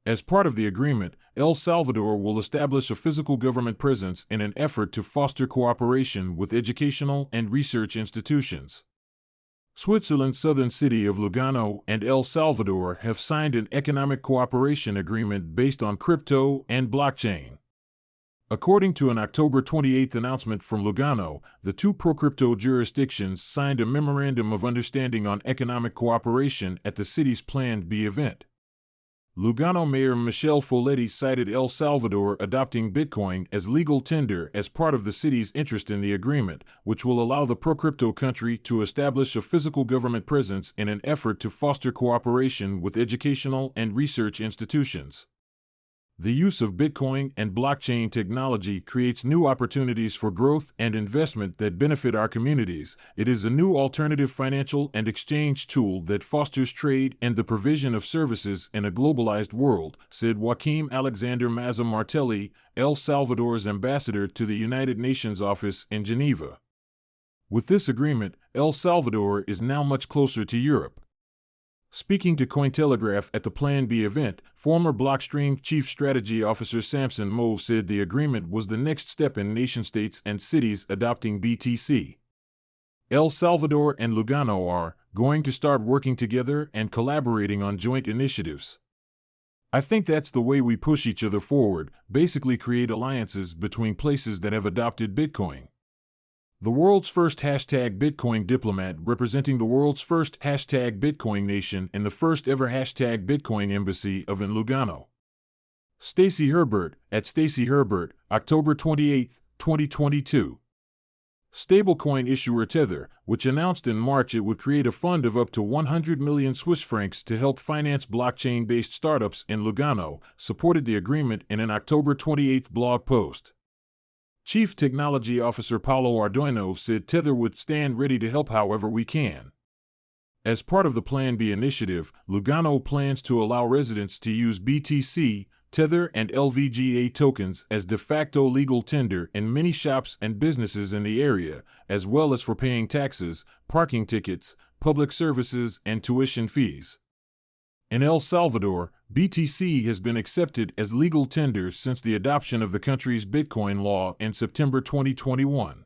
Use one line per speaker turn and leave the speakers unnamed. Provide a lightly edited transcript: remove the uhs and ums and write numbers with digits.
As part of the agreement, El Salvador will establish a physical government presence in an effort to foster cooperation with educational and research institutions. Switzerland's southern city of Lugano and El Salvador have signed an economic cooperation agreement based on crypto and blockchain. According to an October 28 announcement from Lugano, the two pro-crypto jurisdictions signed a Memorandum of Understanding on Economic Cooperation at the city's Plan B event. Lugano Mayor Michel Folletti cited El Salvador adopting Bitcoin as legal tender as part of the city's interest in the agreement, which will allow the pro-crypto country to establish a physical government presence in an effort to foster cooperation with educational and research institutions. The use of Bitcoin and blockchain technology creates new opportunities for growth and investment that benefit our communities. It is a new alternative financial and exchange tool that fosters trade and the provision of services in a globalized world, said Joaquim Alexander Maza Martelli, El Salvador's ambassador to the United Nations office in Geneva. With this agreement, El Salvador is now much closer to Europe. Speaking to Cointelegraph at the Plan B event, former Blockstream Chief Strategy Officer Samson Moe said the agreement was the next step in nation-states and cities adopting BTC. El Salvador and Lugano are going to start working together and collaborating on joint initiatives. I think that's the way we push each other forward, basically create alliances between places that have adopted Bitcoin. The world's first #Bitcoin diplomat representing the world's first #Bitcoin nation and the first ever #Bitcoin embassy of in Lugano. Stacey Herbert, at Stacey Herbert, October 28, 2022. Stablecoin issuer Tether, which announced in March it would create a fund of up to 100 million Swiss francs to help finance blockchain-based startups in Lugano, supported the agreement in an October 28 blog post. Chief Technology Officer Paulo Arduino said Tether would stand ready to help however we can. As part of the Plan B initiative, Lugano plans to allow residents to use BTC, Tether, and LVGA tokens as de facto legal tender in many shops and businesses in the area, as well as for paying taxes, parking tickets, public services, and tuition fees. In El Salvador, BTC has been accepted as legal tender since the adoption of the country's Bitcoin law in September 2021.